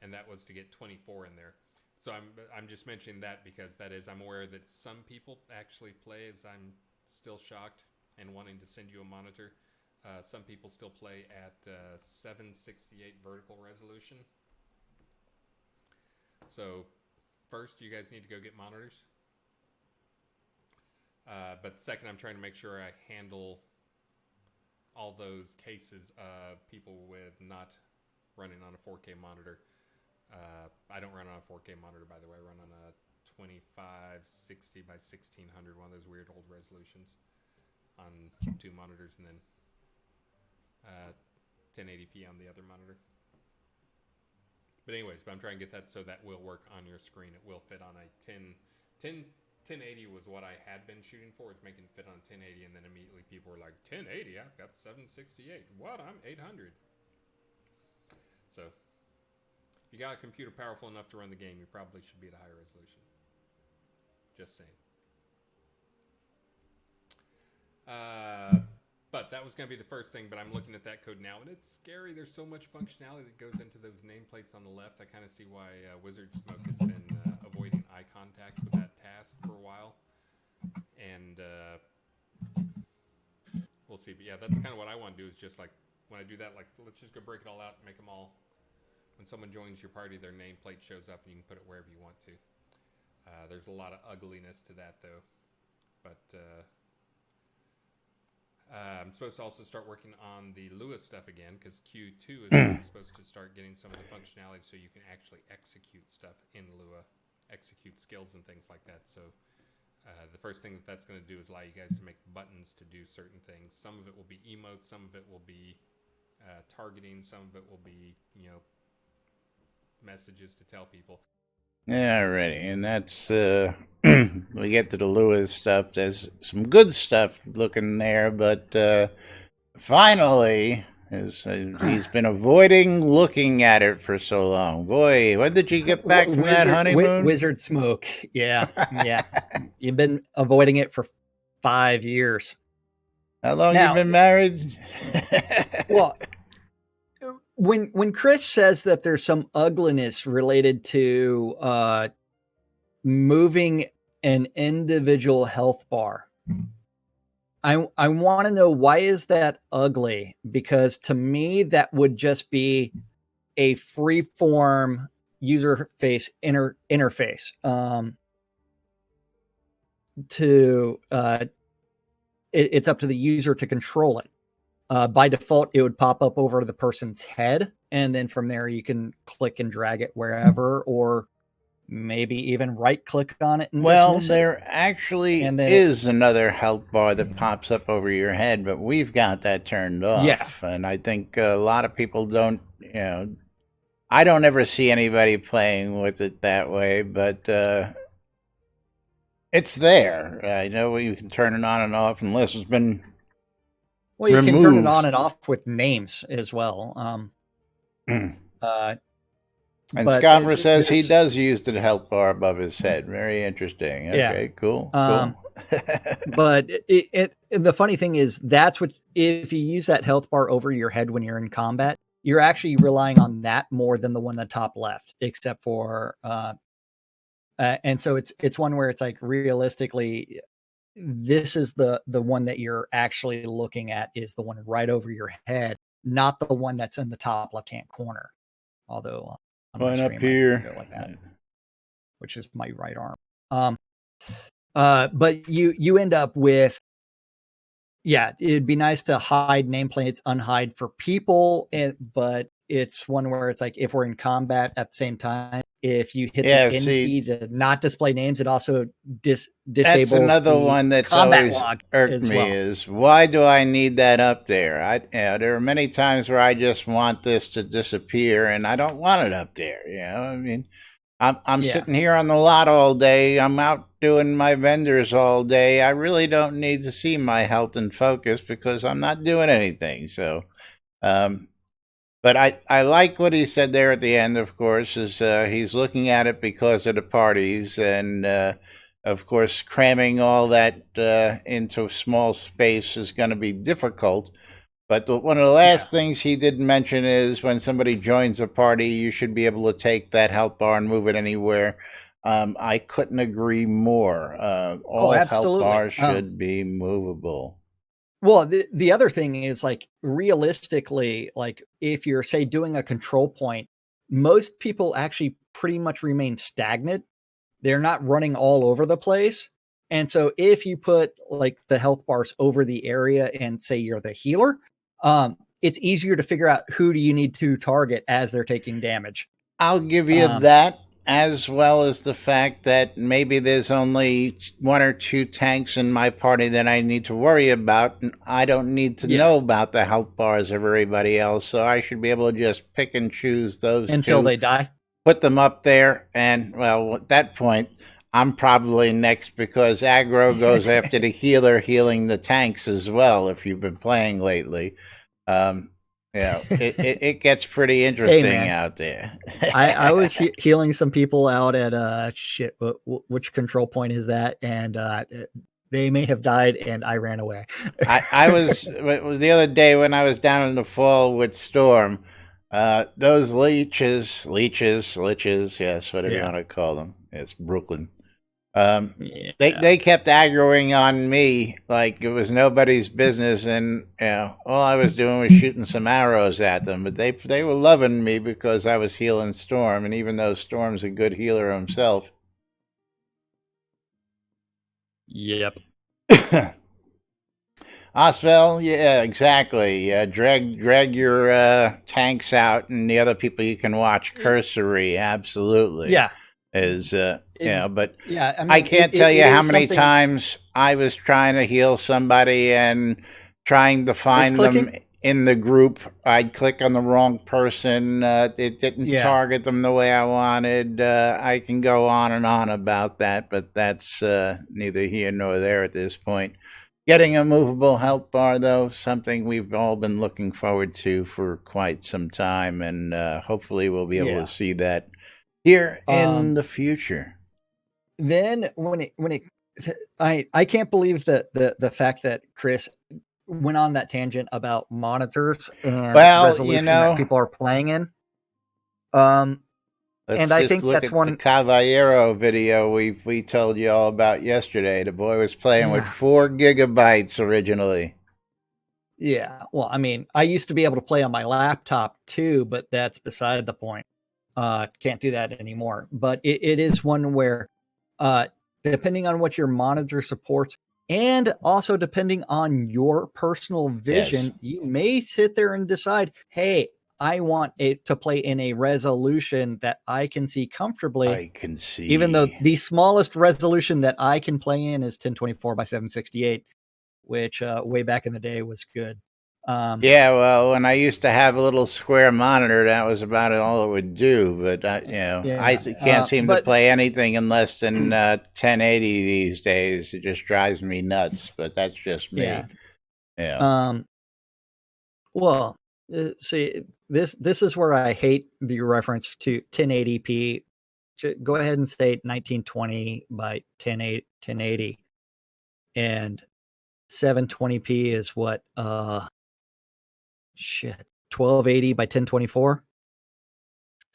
and that was to get 24 in there. So I'm just mentioning that because I'm aware that some people actually play, as I'm still shocked and wanting to send you a monitor. Some people still play at 768 vertical resolution. So first, you guys need to go get monitors. But second, I'm trying to make sure I handle all those cases of people with not running on a 4K monitor. I don't run on a 4K monitor, by the way. I run on a 2560 by 1600, one of those weird old resolutions on 2 monitors, and then 1080p on the other monitor. But anyways, I'm trying to get that so that will work on your screen. It will fit on a 1080 was what I had been shooting for, is making it fit on 1080, and then immediately people were like, 1080? I've got 768. What? I'm 800. So if you got a computer powerful enough to run the game, you probably should be at a higher resolution. Just saying. But that was going to be the first thing, but I'm looking at that code now, and it's scary. There's so much functionality that goes into those nameplates on the left. I kind of see why Wizard Smoke has been avoiding eye contact with that task for a while. And we'll see. But yeah, that's kind of what I want to do, is just like, when I do that, like, let's just go break it all out and make them all. When someone joins your party, their nameplate shows up, and you can put it wherever you want to. There's a lot of ugliness to that, though. But I'm supposed to also start working on the Lua stuff again, because Q2 is supposed to start getting some of the functionality so you can actually execute stuff in Lua, execute skills and things like that. So the first thing that's going to do is allow you guys to make buttons to do certain things. Some of it will be emotes, some of it will be targeting, some of it will be, messages to tell people. Alrighty, and that's we get to the Lewis stuff. There's some good stuff looking there, but finally, he's been avoiding looking at it for so long. Boy, when did you get back from that honeymoon? Wizard Smoke, yeah. You've been avoiding it for 5 years. How long you been married? Well, when Chris says that there's some ugliness related to moving an individual health bar, I want to know, why is that ugly? Because to me, that would just be a free-form user face interface. It's up to the user to control it. By default, it would pop up over the person's head, and then from there you can click and drag it wherever, or maybe even right-click on it. And there actually is another health bar that pops up over your head, but we've got that turned off. Yeah. And I think a lot of people don't, I don't ever see anybody playing with it that way, but it's there. I know you can turn it on and off unless it's been you removed. Can turn it on and off with names as well. And Scott says he does use the health bar above his head. Very interesting. Okay, yeah. Cool. But the funny thing is, that's what, if you use that health bar over your head when you're in combat, you're actually relying on that more than the one on the top left, except for and so it's one where it's like, realistically, this is the one that you're actually looking at, is the one right over your head, not the one that's in the top left-hand corner. Although one up here, like that, which is my right arm. But you end up with, it'd be nice to hide nameplates, unhide for people, but it's one where it's like if we're in combat at the same time, if you hit Yeah, the N see, key to not display names, it also that's disables another the one that's combat always log irked as me well. is why do I need that up there? There are many times where I just want this to disappear and I don't want it up there. I mean, I'm Yeah. sitting here on the lot all day. I'm out doing my vendors all day. I really don't need to see my health and focus because I'm not doing anything. So, but I like what he said there at the end, of course, is he's looking at it because of the parties and, of course, cramming all that into small space is going to be difficult. But one of the last things he did mention is when somebody joins a party, you should be able to take that health bar and move it anywhere. I couldn't agree more. All health bars should be movable. Well, the other thing is like realistically, like if you're say doing a control point, most people actually pretty much remain stagnant. They're not running all over the place. And so if you put like the health bars over the area and say you're the healer, it's easier to figure out who do you need to target as they're taking damage. I'll give you that, as well as the fact that maybe there's only 1 or 2 tanks in my party that I need to worry about, and I don't need to know about the health bars of everybody else, so I should be able to just pick and choose those until they die. Put them up there, and, well, at that point, I'm probably next because aggro goes after the healer healing the tanks as well, if you've been playing lately. It gets pretty interesting out there. I was healing some people out at which control point is that? And they may have died, and I ran away. I was the other day when I was down in the fall with Storm. Those liches, yes, whatever you want to call them. It's Brooklyn. They kept aggroing on me like it was nobody's business, and all I was doing was shooting some arrows at them. But they were loving me because I was healing Storm, and even though Storm's a good healer himself. Yep. Oswell, yeah, exactly. Drag your tanks out, and the other people you can watch cursory. Absolutely. Yeah. But I mean, I can't tell you how many times I was trying to heal somebody and trying to find them in the group. I'd click on the wrong person. It didn't target them the way I wanted. I can go on and on about that, but that's neither here nor there at this point. Getting a movable health bar, though, something we've all been looking forward to for quite some time, and hopefully we'll be able to see that here in the future. Then I can't believe that the fact that Chris went on that tangent about monitors and resolution that people are playing in. I think that's one the Caballero video we told you all about yesterday. The boy was playing with 4 gigabytes originally. Yeah, well, I mean, I used to be able to play on my laptop too, but that's beside the point. Can't do that anymore. But it is one where, depending on what your monitor supports, and also depending on your personal vision, you may sit there and decide, hey, I want it to play in a resolution that I can see comfortably. I can see. Even though the smallest resolution that I can play in is 1024 by 768, which way back in the day was good. Well, when I used to have a little square monitor, that was about all it would do. But I can't seem to play anything in less than 1080 these days. It just drives me nuts. But that's just me. Well, see, this is where I hate the reference to 1080p. Go ahead and say 1920 by 1080, and 720p is what 1280 by 1024.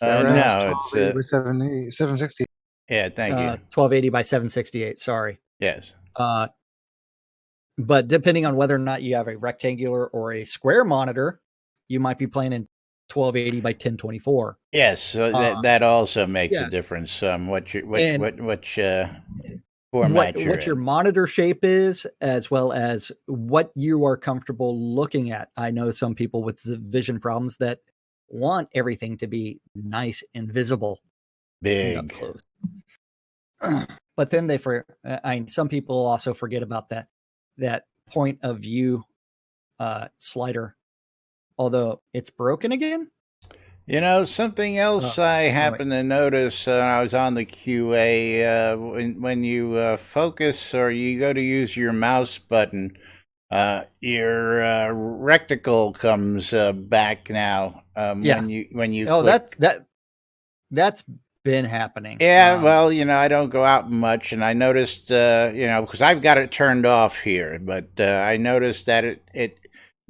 No, it's 760. Yeah, thank you. 1280 by 768. Sorry. Yes. But depending on whether or not you have a rectangular or a square monitor, you might be playing in 1280 by 1024. Yes, so that also makes a difference. What format what your monitor shape is, as well as what you are comfortable looking at. I know some people with vision problems that want everything to be nice and visible, and up Big. close. But then some people also forget about that point of view slider, although it's broken again. You know, something else I happened to notice I was on the QA, when you focus or you go to use your mouse button, your reticle comes back now. When you click. That's been happening. Yeah, well, you know, I don't go out much, and I noticed, you know, because I've got it turned off here, but I noticed that it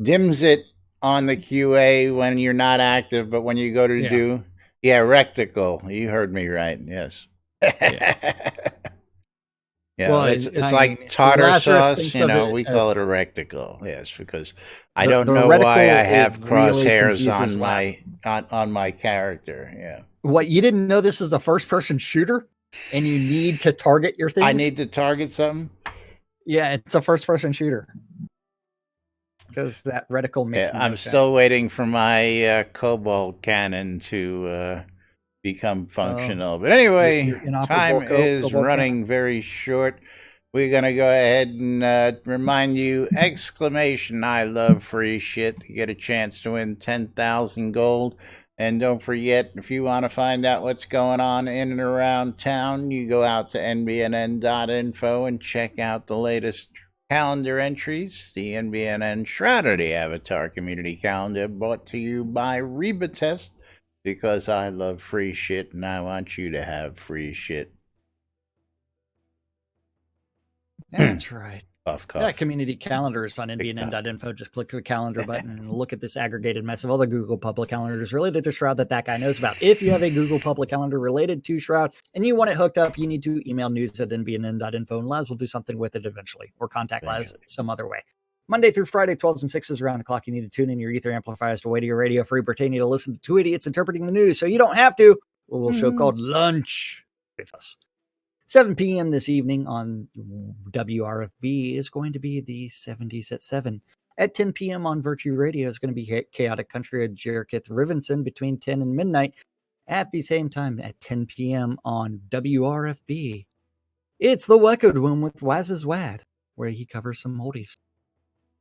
dims it on the QA when you're not active, but when you go to do, reticle. You heard me right. Yes. Yeah, well, it's like tartar sauce. You know, we call it a reticle. Yes, because I don't know why I have crosshairs on my character. Yeah. What, you didn't know this is a first-person shooter, and you need to target your things? I need to target something. Yeah, it's a first-person shooter. Because that reticle makes no I'm sense. still waiting for my cobalt cannon to become functional. But anyway, time is running very short. We're going to go ahead and remind you, exclamation, I love free shit, to get a chance to win 10,000 gold. And don't forget, if you want to find out what's going on in and around town, you go out to NBNN.info and check out the latest calendar entries. The NBNN Shroud Avatar Community Calendar, brought to you by Reba Test, because I love free shit and I want you to have free shit. That's right. Cough. That community calendar is on NBNN.info. Just click the calendar button and look at this aggregated mess of all the Google public calendars related to Shroud that guy knows about. If you have a Google public calendar related to Shroud and you want it hooked up, you need to email news@nbnn.info, and Laz will do something with it eventually, or contact Laz some other way. Monday through Friday, 12s and 6s around the clock. You need to tune in your ether amplifiers to way to your Radio Free Britannia to listen to two idiots interpreting the news, so you don't have to. A little show called Lunch with us. 7 p.m. this evening on WRFB is going to be the 70s at 7. At 10 p.m. on Virtue Radio is going to be Chaotic Country of Jerkith Rivenson between 10 and midnight. At the same time, at 10 p.m. on WRFB, it's the Weckoed Room with Waz's Wad, where he covers some oldies.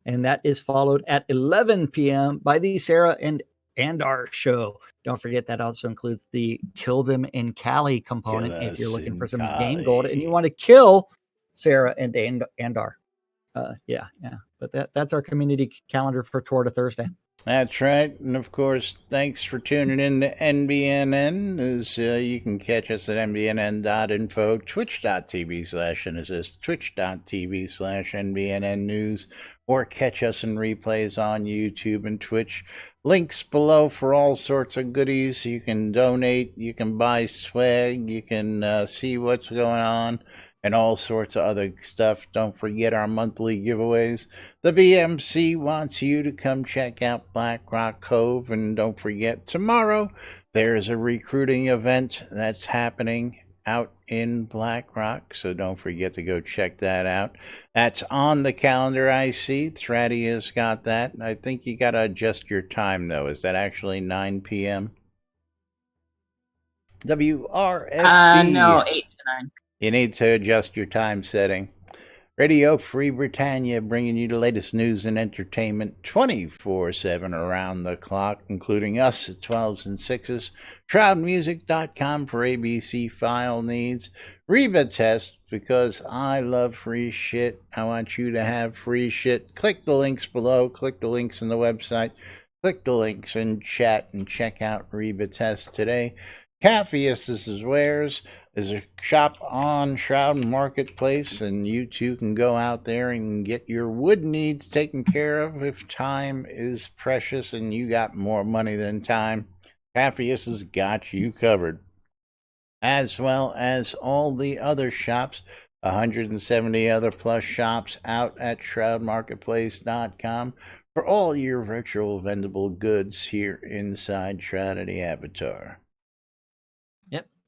And that is followed at 11 p.m. by the Sarah and Andar show. Don't forget that also includes the Kill Them in Cali component if you're looking for some game gold and you want to kill Sarah and Andar. But that's our community calendar for Tour to Thursday. That's right. And of course, thanks for tuning in to NBNN. As you can catch us at nbnn.info, twitch.tv/Genesis, twitch.tv/NBNN News, or catch us in replays on YouTube and Twitch. Links below for all sorts of goodies. You can donate, you can buy swag, you can see what's going on, and all sorts of other stuff. Don't forget our monthly giveaways. The BMC wants you to come check out Black Rock Cove, and don't forget, tomorrow there's a recruiting event that's happening out in Black Rock, so don't forget to go check that out. That's on the calendar, I see. Thraddy has got that. I think you got to adjust your time, though. Is that actually 9 p.m.? WRFB. No, 8 to 9. You need to adjust your time setting. Radio Free Britannia, bringing you the latest news and entertainment 24/7 around the clock, including us at 12s and 6s. Shroudmusic.com for ABC file needs. Reba Test, because I love free shit. I want you to have free shit. Click the links below. Click the links in the website. Click the links in chat and check out Reba Test today. Caffeus' Wares is a shop on Shroud Marketplace, and you too can go out there and get your wood needs taken care of if time is precious and you got more money than time. Caffeus has got you covered, as well as all the other shops, 170 other plus shops out at shroudmarketplace.com for all your virtual vendable goods here inside Shroud Avatar.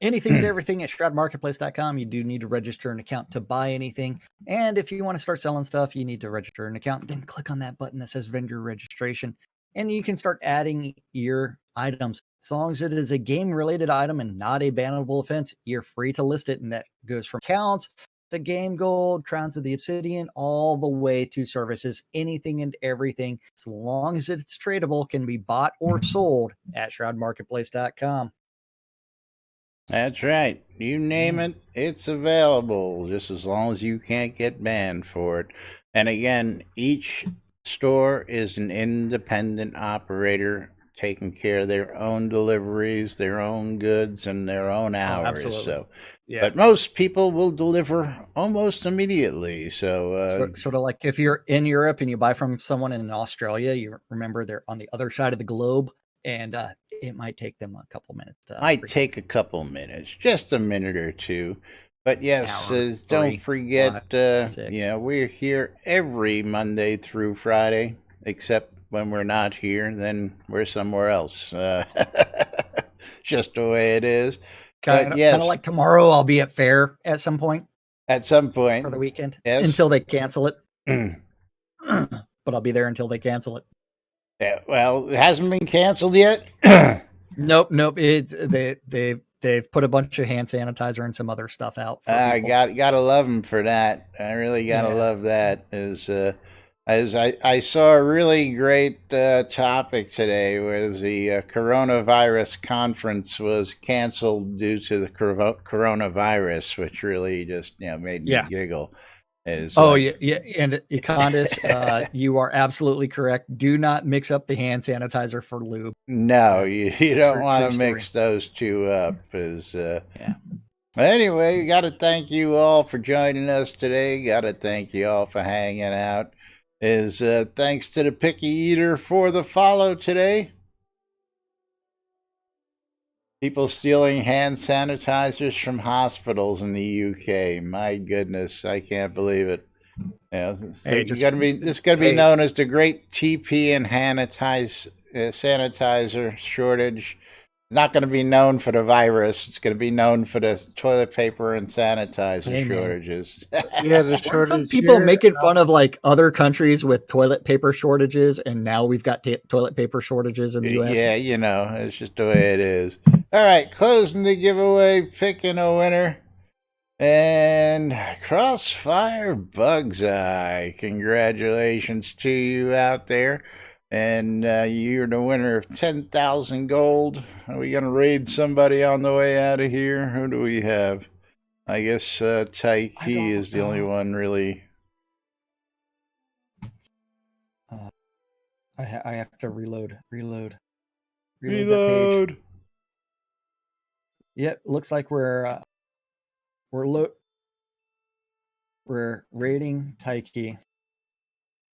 Anything and everything at shroudmarketplace.com. You do need to register an account to buy anything. And if you want to start selling stuff, you need to register an account. Then click on that button that says vendor registration. And you can start adding your items. As long as it is a game-related item and not a bannable offense, you're free to list it, and that goes from counts to game gold, crowns of the obsidian, all the way to services. Anything and everything, as long as it's tradable, can be bought or sold at shroudmarketplace.com. That's right. You name it, it's available, just as long as you can't get banned for it. And again, each store is an independent operator taking care of their own deliveries, their own goods, and their own hours. Absolutely. So, Yeah. but most people will deliver almost immediately. So, Sort of like if you're in Europe and you buy from someone in Australia, you remember they're on the other side of the globe, and it might take them a couple minutes. Might take a couple minutes, just a minute or two. But yes, don't forget, we're here every Monday through Friday, except when we're not here, then we're somewhere else. Just the way it is. Kind of like tomorrow, I'll be at fair at some point. At some point. For the weekend. Yes. Until they cancel it. But I'll be there until they cancel it. Yeah, well, it hasn't been canceled yet. Nope. It's they've put a bunch of hand sanitizer and some other stuff out. I gotta love them for that. I really gotta love that. As I saw a really great topic today, where the coronavirus conference was canceled due to the coronavirus, which really just made me giggle. And Candace, you are absolutely correct. Do not mix up the hand sanitizer for lube. No, you don't want to mix those two up. Anyway, got to thank you all for joining us today. Got to thank you all for hanging out. Thanks to the Picky Eater for the follow today. People stealing hand sanitizers from hospitals in the UK. My goodness, I can't believe it. Yeah, so it's going to be known as the Great TP and sanitizer shortage. It's not going to be known for the virus. It's going to be known for the toilet paper and sanitizer shortages. Yeah, the shortage. Some people making fun of like other countries with toilet paper shortages, and now we've got toilet paper shortages in the U.S. Yeah, it's just the way it is. All right, closing the giveaway, picking a winner, and Crossfire Bug's Eye. Congratulations to you out there. And you're the winner of 10,000 gold. Are we going to raid somebody on the way out of here? Who do we have? I guess Taiki is the only one, really. I have to reload. Yep, looks like we're raiding Taiki.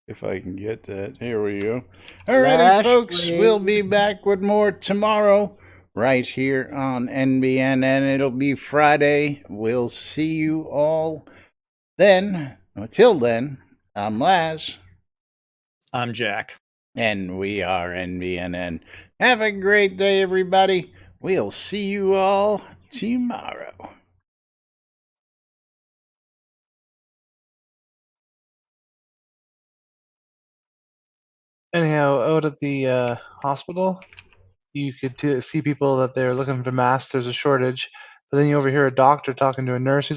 If I can get that. Here we go. All righty, folks. We'll be back with more tomorrow right here on NBNN. It'll be Friday. We'll see you all then. Until then, I'm Laz. I'm Jack. And we are NBNN. Have a great day, everybody. We'll see you all tomorrow. Anyhow, out at the hospital, you could see people that they're looking for masks. There's a shortage. But then you overhear a doctor talking to a nurse. He's like,